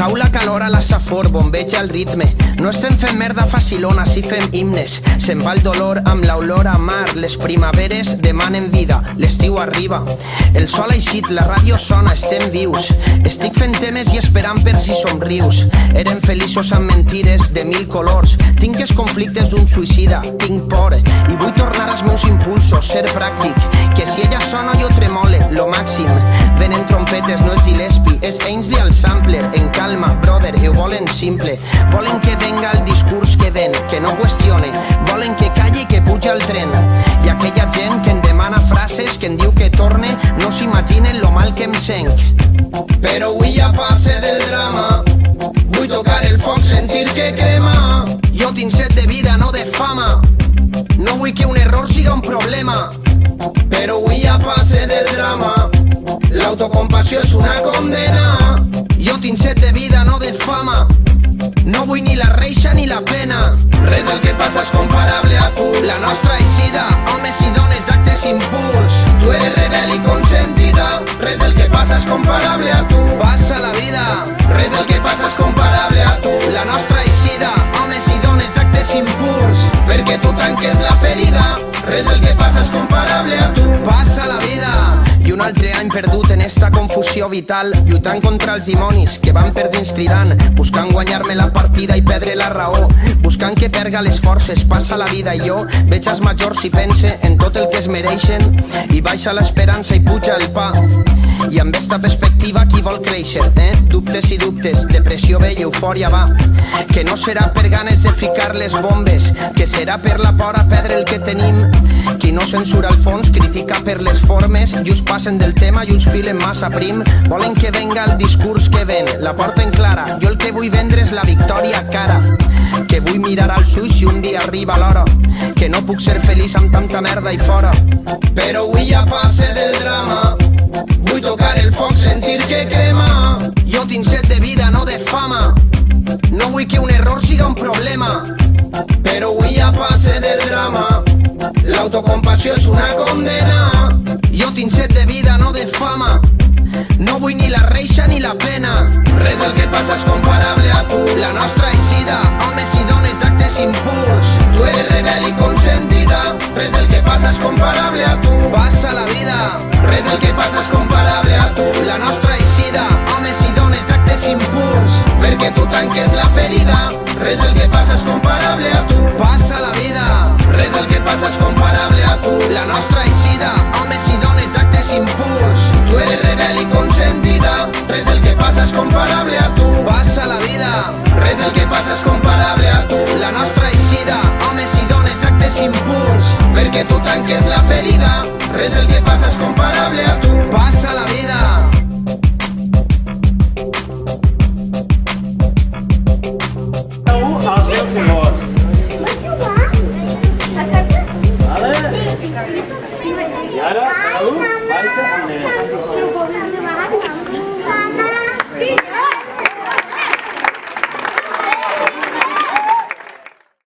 Cau la calor a la safor, bombeja el ritme. No estem fent merda facilona, si fem himnes. Se'n va el dolor amb l'olor a mar. Les primaveres demanen vida, l'estiu arriba. El sol ha eixit, la ràdio sona, estem vius. Estic fent temes i esperant per si somrius. Érem feliços amb mentires de 1000 colors. Tinc els conflictes d'un suïcida, tinc por i vull tornar als meus impulsos, ser pràctic. Que si ella sona jo tremole, lo màxim. Venen trompetes, no és Gillespie, és Ainsley al sampler. En calma, brother, ho volen simple. Volen que venga el discurs que ven, que no qüestione. Volen que calli i que puja el tren. I aquella gent que em demana frases, que em diu que torne, no s'imaginen lo mal que em senc. Però avui ja passe del drama. Vull tocar el foc, sentir que crema. Jo tinc set de vida, no de fama. No vull que un error siga un problema. Però avui ja passe del drama. L'autocompassió és una condena. Jo tinc set de vida, no de fama. No vull ni la reixa ni la pena. Res del que passa és comparable a tu. La nostra eixida, homes i dones d'actes impuls. Tu eres rebel i consentida. Res del que passa és comparable a tu. Passa la vida. Res del que passa és comparable a tu. La nostra eixida, homes i dones d'actes impuls. Perquè tu tanques la ferida. Res del que passa és comparable a tu. Passa la vida. I un altre any perdut en esta confusió vital, lluitant contra els dimonis que van perdents cridant, buscant guanyar-me la partida i perdre la raó, buscant que perga les forces. Passa la vida i jo veig els majors i pense en tot el que es mereixen i baixa l'esperança i puja el pa. I amb esta perspectiva qui vol créixer, Dubtes i dubtes, depressió ve i eufòria va. Que no serà per ganes de ficar les bombes, que serà per la por a perdre el que tenim. Qui no censura el fons critica per les formes, i us passen del tema i us filen massa prim. Volen que venga el discurs que ven, la porten clara. Jo el que vull vendre és la victòria cara. Que vull mirar als ulls si un dia arriba l'hora. Que no puc ser feliç amb tanta merda i fora. Però avui ja passe del drama. Vull tocar el foc, sentir que crema. Jo tinc set de vida, no de fama. No vull que un error siga un problema. Però avui ja passe del drama. L'autocompassió és una condena. Jo tinc set de vida, no de fama. No vull ni la reixa ni la pena. Res del que passa és comparable a tu. La nostra eixida, homes i dones d'actes impuls. Tu eres rebel i consentida. Res del que passa és comparable a tu. Passa la vida. Res del que passa és comparable a tu. La nostra eixida, homes i dones d'actes impuls. Perquè tu tanques la ferida. Res del que passa és comparable a tu. Passa la vida. Res del que passa és comparable a tu. La nostra eixida, homes i dones d'actes impuls. Tu eres rebel i consentida. Res del que passa és comparable a tu. Passa la vida. Res del que passa és comparable a tu. La nostra eixida, homes i dones d'actes impuls. Perquè tu tanques la ferida. Res del que